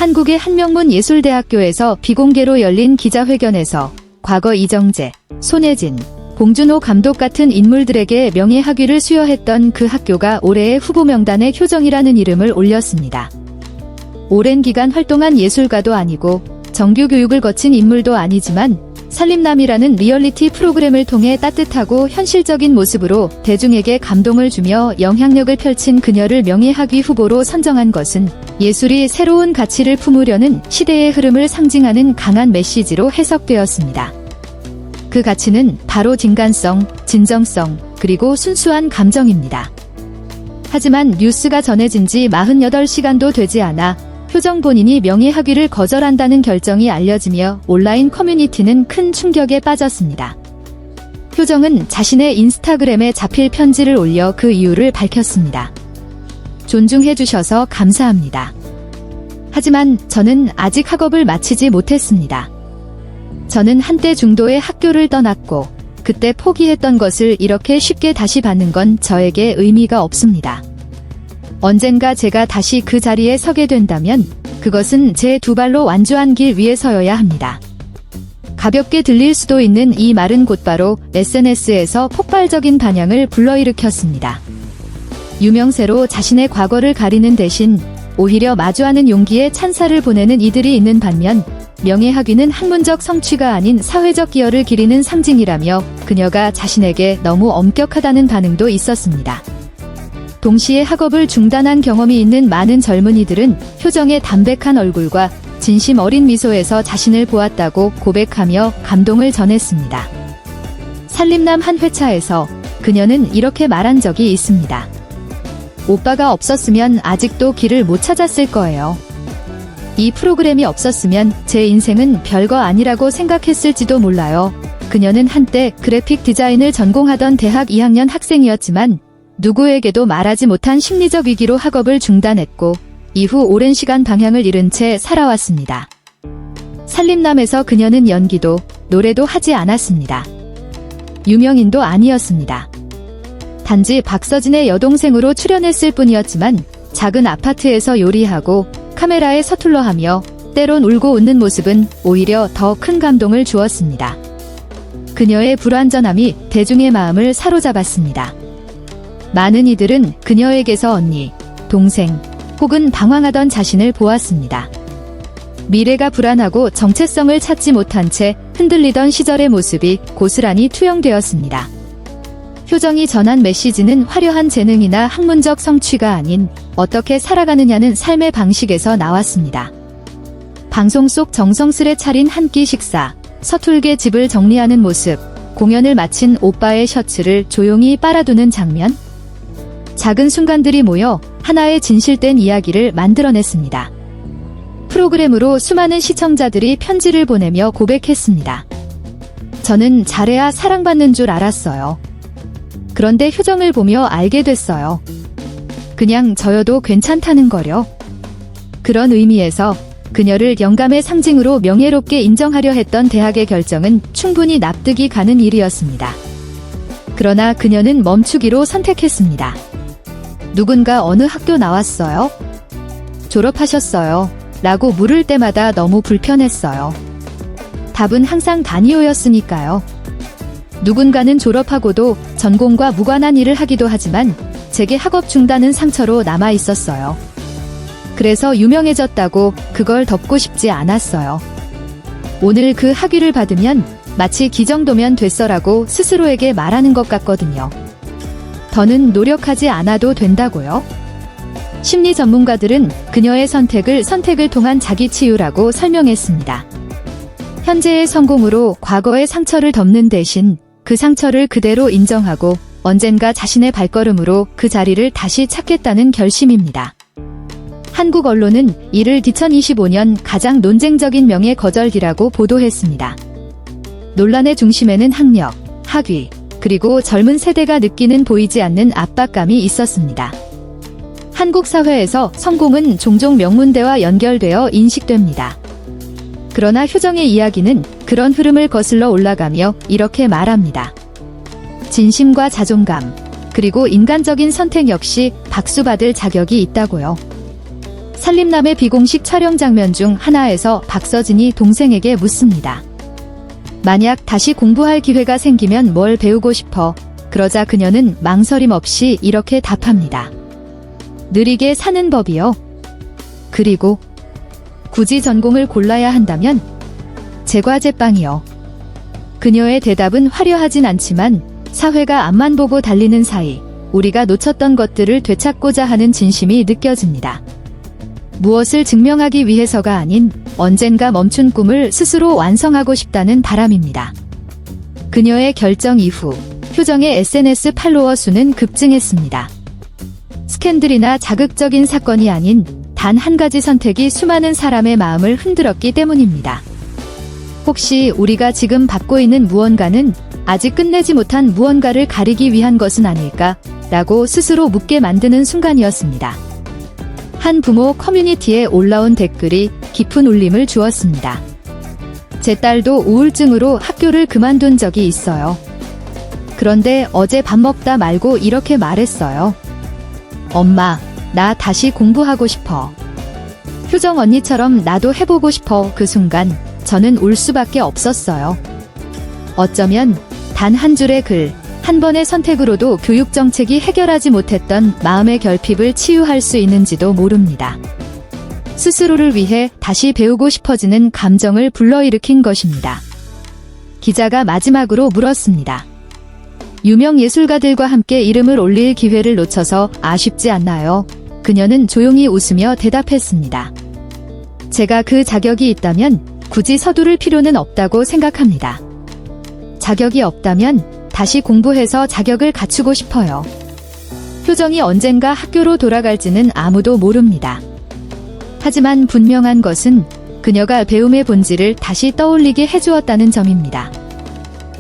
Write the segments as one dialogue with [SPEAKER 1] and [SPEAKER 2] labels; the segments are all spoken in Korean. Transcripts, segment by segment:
[SPEAKER 1] 한국의 한명문 예술대학교에서 비공개로 열린 기자회견에서 과거 이정재, 손예진, 봉준호 감독 같은 인물들에게 명예학위를 수여했던 그 학교가 올해의 후보 명단에 효정이라는 이름을 올렸습니다. 오랜 기간 활동한 예술가도 아니고 정규 교육을 거친 인물도 아니지만 살림남이라는 리얼리티 프로그램을 통해 따뜻하고 현실적인 모습으로 대중에게 감동을 주며 영향력을 펼친 그녀를 명예학위 후보로 선정한 것은 예술이 새로운 가치를 품으려는 시대의 흐름을 상징하는 강한 메시지로 해석되었습니다. 그 가치는 바로 진간성, 진정성, 그리고 순수한 감정입니다. 하지만 뉴스가 전해진 지 48시간도 되지 않아 효정 본인이 명예학위를 거절한다는 결정이 알려지며 온라인 커뮤니티는 큰 충격에 빠졌습니다. 효정은 자신의 인스타그램에 자필 편지를 올려 그 이유를 밝혔습니다. 존중해주셔서 감사합니다. 하지만 저는 아직 학업을 마치지 못했습니다. 저는 한때 중도의 학교를 떠났고 그때 포기했던 것을 이렇게 쉽게 다시 받는 건 저에게 의미가 없습니다. 언젠가 제가 다시 그 자리에 서게 된다면 그것은 제 두 발로 완주한 길 위에 서여야 합니다. 가볍게 들릴 수도 있는 이 말은 곧바로 SNS에서 폭발적인 반향을 불러일으켰습니다. 유명세로 자신의 과거를 가리는 대신 오히려 마주하는 용기에 찬사를 보내는 이들이 있는 반면 명예학위는 학문적 성취가 아닌 사회적 기여를 기리는 상징이라며 그녀가 자신에게 너무 엄격하다는 반응도 있었습니다. 동시에 학업을 중단한 경험이 있는 많은 젊은이들은 효정의 담백한 얼굴과 진심 어린 미소에서 자신을 보았다고 고백하며 감동을 전했습니다. 살림남 한 회차에서 그녀는 이렇게 말한 적이 있습니다. 오빠가 없었으면 아직도 길을 못 찾았을 거예요. 이 프로그램이 없었으면 제 인생은 별거 아니라고 생각했을지도 몰라요. 그녀는 한때 그래픽 디자인을 전공하던 대학 2학년 학생이었지만 누구에게도 말하지 못한 심리적 위기로 학업을 중단했고 이후 오랜 시간 방향을 잃은 채 살아왔습니다. 살림남에서 그녀는 연기도, 노래도 하지 않았습니다. 유명인도 아니었습니다. 단지 박서진의 여동생으로 출연했을 뿐이었지만 작은 아파트에서 요리하고 카메라에 서툴러하며 때론 울고 웃는 모습은 오히려 더 큰 감동을 주었습니다. 그녀의 불완전함이 대중의 마음을 사로잡았습니다. 많은 이들은 그녀에게서 언니, 동생, 혹은 방황하던 자신을 보았습니다. 미래가 불안하고 정체성을 찾지 못한 채 흔들리던 시절의 모습이 고스란히 투영되었습니다. 효정이 전한 메시지는 화려한 재능이나 학문적 성취가 아닌 어떻게 살아가느냐는 삶의 방식에서 나왔습니다. 방송 속 정성스레 차린 한 끼 식사, 서툴게 집을 정리하는 모습, 공연을 마친 오빠의 셔츠를 조용히 빨아두는 장면, 작은 순간들이 모여 하나의 진실된 이야기를 만들어냈습니다. 프로그램으로 수많은 시청자들이 편지를 보내며 고백했습니다. 저는 잘해야 사랑받는 줄 알았어요. 그런데 효정을 보며 알게 됐어요. 그냥 저여도 괜찮다는 거려. 그런 의미에서 그녀를 영감의 상징으로 명예롭게 인정하려 했던 대학의 결정은 충분히 납득이 가는 일이었습니다. 그러나 그녀는 멈추기로 선택했습니다. 누군가 어느 학교 나왔어요? 졸업하셨어요? 라고 물을 때마다 너무 불편했어요. 답은 항상 다니오였으니까요. 누군가는 졸업하고도 전공과 무관한 일을 하기도 하지만 제게 학업 중단은 상처로 남아 있었어요. 그래서 유명해졌다고 그걸 덮고 싶지 않았어요. 오늘 그 학위를 받으면 마치 기정도면 됐어라고 스스로에게 말하는 것 같거든요. 더는 노력하지 않아도 된다고요? 심리 전문가들은 그녀의 선택을 통한 자기 치유라고 설명했습니다. 현재의 성공으로 과거의 상처를 덮는 대신 그 상처를 그대로 인정하고 언젠가 자신의 발걸음으로 그 자리를 다시 찾겠다는 결심입니다. 한국 언론은 이를 2025년 가장 논쟁적인 명예 거절기라고 보도했습니다. 논란의 중심에는 학력, 학위, 그리고 젊은 세대가 느끼는 보이지 않는 압박감이 있었습니다. 한국 사회에서 성공은 종종 명문대와 연결되어 인식됩니다. 그러나 효정의 이야기는 그런 흐름을 거슬러 올라가며 이렇게 말합니다. 진심과 자존감, 그리고 인간적인 선택 역시 박수받을 자격이 있다고요. 살림남의 비공식 촬영 장면 중 하나에서 박서진이 동생에게 묻습니다. 만약 다시 공부할 기회가 생기면 뭘 배우고 싶어? 그러자 그녀는 망설임 없이 이렇게 답합니다. 느리게 사는 법이요. 그리고 굳이 전공을 골라야 한다면 제과제빵이요. 그녀의 대답은 화려하진 않지만 사회가 앞만 보고 달리는 사이 우리가 놓쳤던 것들을 되찾고자 하는 진심이 느껴집니다. 무엇을 증명하기 위해서가 아닌 언젠가 멈춘 꿈을 스스로 완성하고 싶다는 바람입니다. 그녀의 결정 이후 효정의 SNS 팔로워 수는 급증했습니다. 스캔들이나 자극적인 사건이 아닌 단 한 가지 선택이 수많은 사람의 마음을 흔들었기 때문입니다. 혹시 우리가 지금 받고 있는 무언가는 아직 끝내지 못한 무언가를 가리기 위한 것은 아닐까? 라고 스스로 묻게 만드는 순간이었습니다. 한 부모 커뮤니티에 올라온 댓글이 깊은 울림을 주었습니다. 제 딸도 우울증으로 학교를 그만둔 적이 있어요. 그런데 어제 밥 먹다 말고 이렇게 말했어요. 엄마, 나 다시 공부하고 싶어. 효정 언니처럼 나도 해보고 싶어. 그 순간 저는 울 수밖에 없었어요. 어쩌면 단 한 줄의 글, 한 번의 선택으로도 교육 정책이 해결하지 못했던 마음의 결핍을 치유할 수 있는지도 모릅니다. 스스로를 위해 다시 배우고 싶어지는 감정을 불러일으킨 것입니다. 기자가 마지막으로 물었습니다. 유명 예술가들과 함께 이름을 올릴 기회를 놓쳐서 아쉽지 않나요? 그녀는 조용히 웃으며 대답했습니다. 제가 그 자격이 있다면 굳이 서두를 필요는 없다고 생각합니다. 자격이 없다면 다시 공부해서 자격을 갖추고 싶어요. 효정이 언젠가 학교로 돌아갈지는 아무도 모릅니다. 하지만 분명한 것은 그녀가 배움의 본질을 다시 떠올리게 해주었다는 점입니다.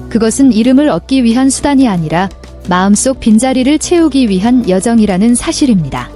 [SPEAKER 1] 그것은 이름을 얻기 위한 수단이 아니라 마음속 빈자리를 채우기 위한 여정이라는 사실입니다.